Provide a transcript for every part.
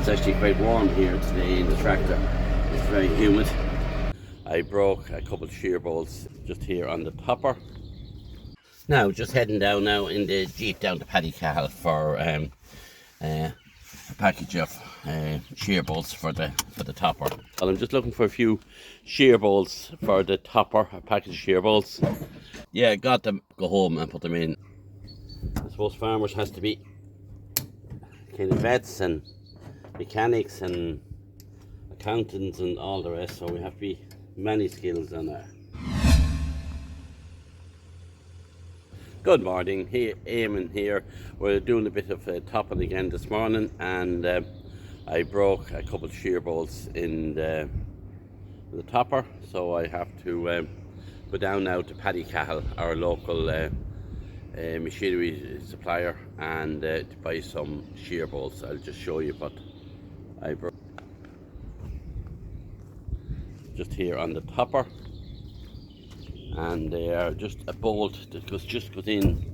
It's actually quite warm here today in the tractor. It's very humid. I broke a couple of shear bolts just here on the topper. Now, just heading down now in the Jeep down to Paddycahill for a package of shear bolts for the topper. Well, I'm just looking for a few shear bolts for the topper, a package of shear bolts. Yeah, got them, go home and put them in. I suppose farmers has to be kind of vets and mechanics and accountants and all the rest, so we have to be many skills on that. Good morning, here, Eamon here. We're doing a bit of topping again this morning, and I broke a couple of shear bolts in the topper, so I have to go down now to Paddycahill, our local machinery supplier, and to buy some shear bolts. I'll just show you what I broke. Just here on the topper, and they are just a bolt that just goes in.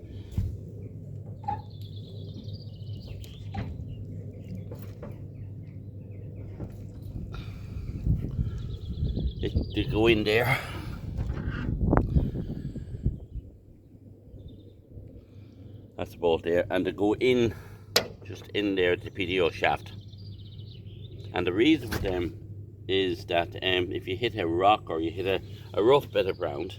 They go in there. That's the bolt there, and they go in, just in there, the PTO shaft. And the reason for them is that if you hit a rock or you hit a rough bit of ground,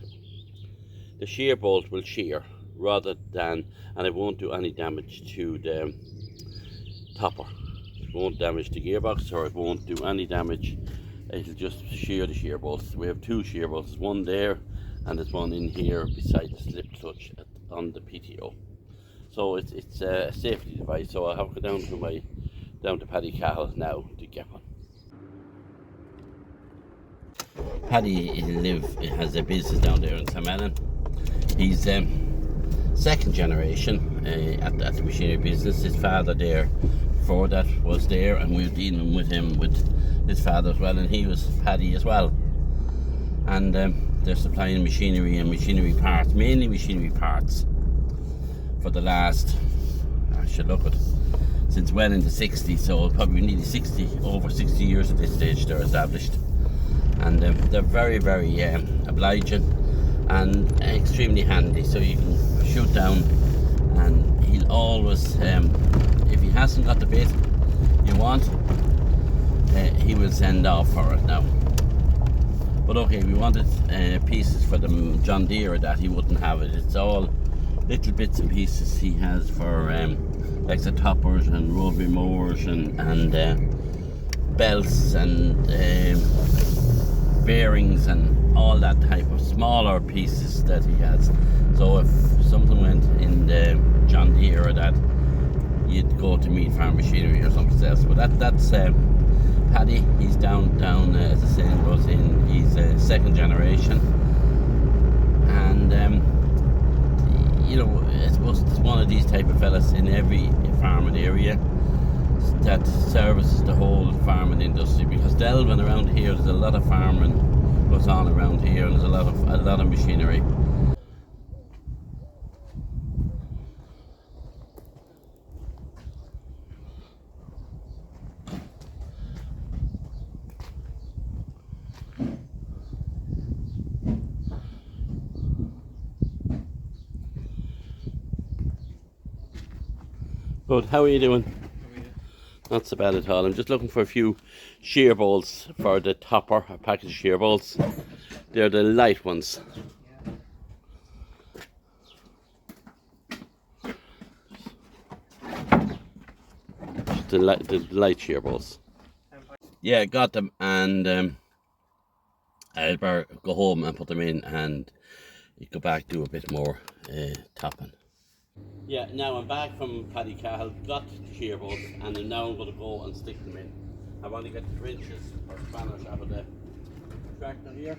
the shear bolt will shear rather than, and it won't do any damage to the topper. It won't damage the gearbox, or it won't do any damage. It'll just shear the shear bolts. We have two shear bolts, there's one there and there's one in here beside the slip touch on the PTO. So it's a safety device. So I'll have to go down to Paddycahill now to get one. Paddy has a business down there in St. Ellen. He's second generation at the machinery business. His father there before that was there, and we were dealing with him with his father as well, and he was Paddy as well. And they're supplying machinery and machinery parts, mainly machinery parts, for the last, I should look at, since well in the 60s, so probably nearly over 60 years at this stage they're established. And they're very, very obliging and extremely handy, so you can shoot down, and he'll always, if he hasn't got the bit you want, he will send off for it now. But okay, we wanted pieces for the John Deere that he wouldn't have it. It's all little bits and pieces he has for exit toppers and rotary mowers and belts and bearings and all that type of smaller pieces that he has. So if something went in the John Deere or that, you'd go to Mead Farm Machinery or something else. But that's Paddy. He's down as the saying goes in. He's second generation, and you know, I suppose it's one of these type of fellas in every farming area that services the whole farming industry, because delving around here, there's a lot of farming goes on around here, and there's a lot of machinery. Good, how are you doing? Not so bad at all. I'm just looking for a few shear bolts for the topper, a package of shear bolts. They're the light ones. The light shear bolts. Yeah, got them, and I'll better go home and put them in and go back, do a bit more topping. Yeah, now I'm back from Paddycahill, got the shear bolts, and now I'm going to go and stick them in. I want to get the wrenches or spanners out of the tractor here.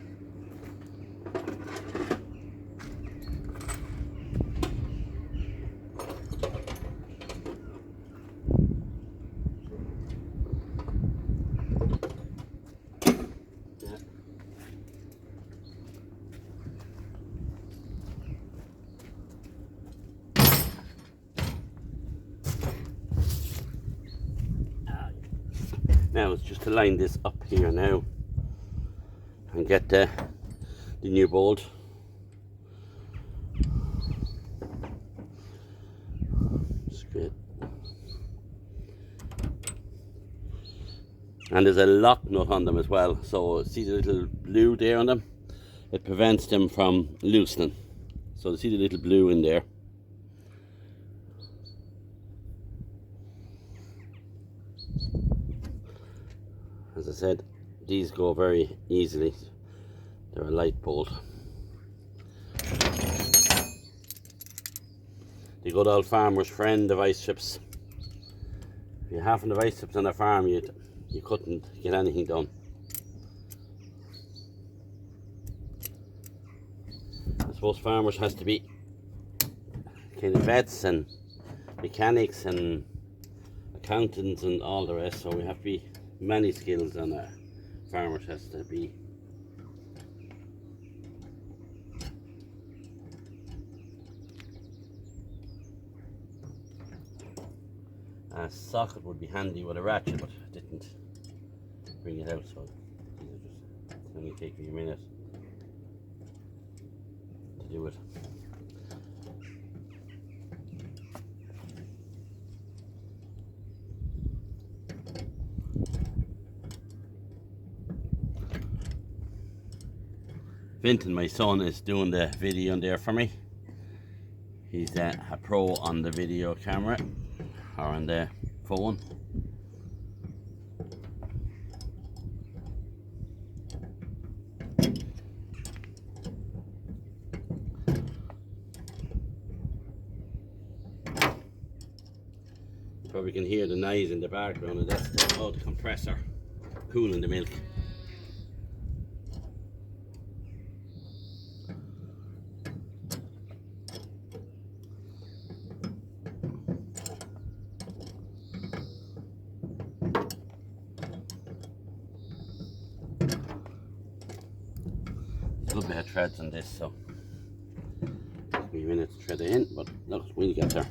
Now it's just to line this up here now and get the new bolt. Straight. And there's a lock nut on them as well, so see the little blue there on them? It prevents them from loosening. So see the little blue in there. As I said, these go very easily. They're a light bolt. The good old farmer's friend, the vice grips. If you have the vice grips on a farm, you couldn't get anything done. I suppose farmers has to be kind of vets and mechanics and accountants and all the rest, so we have to be many skills on a farmer has to be. A socket would be handy with a ratchet, but I didn't bring it out, so it's only take me a minute to do it. Vinton, my son, is doing the video in there for me. He's a pro on the video camera or on the phone. You probably can hear the noise in the background, and that's the compressor cooling the milk. A little bit of threads on this, so take me a minute to thread it in, but look, we'll get there.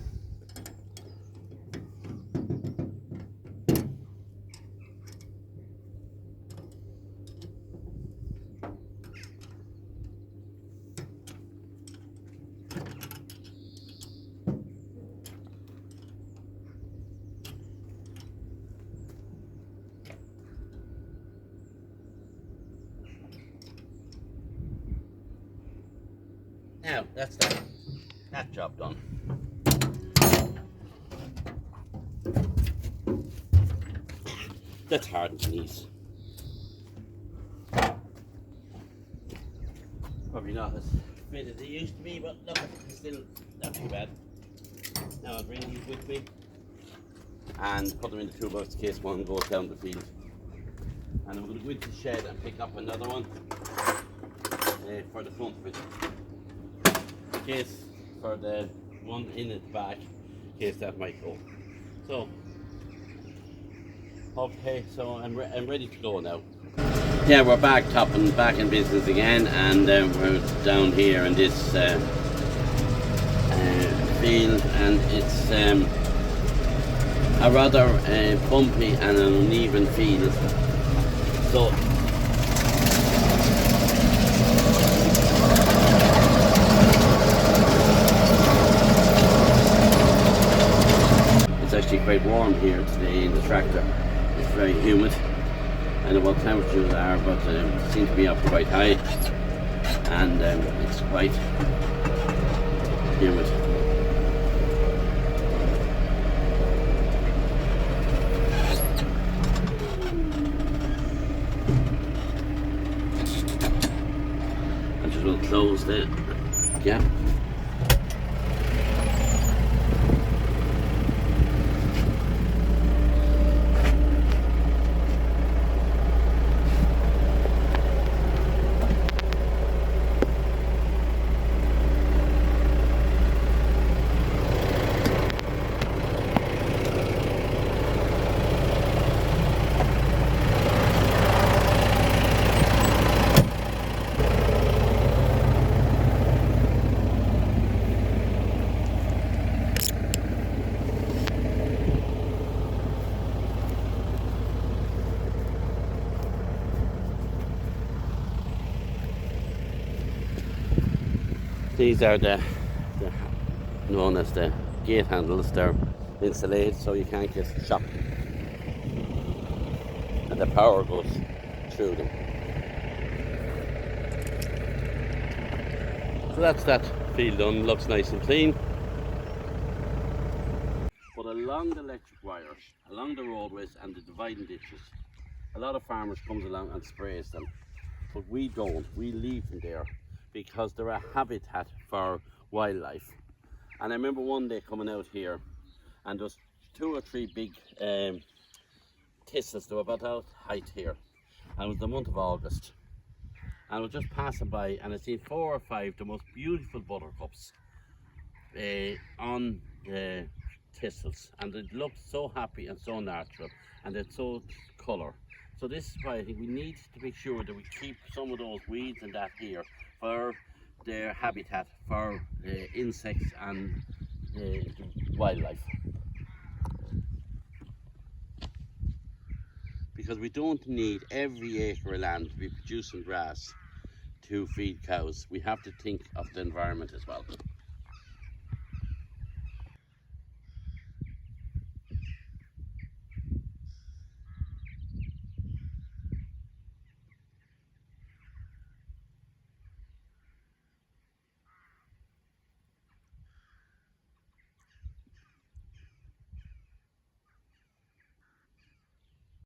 Now, that's that job done. That's hard and knees. Probably not as fit as it used to be, but look, it's still not too bad. Now I'll bring these with me and put them in the toolbox in case one goes down the field. And I'm going to go into the shed and pick up another one for the front of it. Case for the one in the back, in case that might go. So, okay, so I'm ready to go now. Yeah, we're back in business again, and we're down here in this field, and it's a rather bumpy and an uneven field. So. It's actually quite warm here today in the tractor. It's very humid. I don't know what temperatures are, but it seems to be up quite high, and it's quite humid. I just will close the gap. These are the known as the gate handles. They're insulated so you can't get shocked, and the power goes through them. So that's that field done. Looks nice and clean. But along the electric wires, along the roadways and the dividing ditches, a lot of farmers comes along and sprays them, but we don't. We leave them there because they're a habitat for wildlife. And I remember one day coming out here, and there's 2 or 3 big thistles. They were about that height here, and it was the month of August. And I was just passing by, and I seen 4 or 5 the most beautiful buttercups on the thistles, and it looked so happy and so natural, and it's so colour. So this is why I think we need to make sure that we keep some of those weeds and that here for their habitat for insects and wildlife. Because we don't need every acre of land to be producing grass to feed cows. We have to think of the environment as well.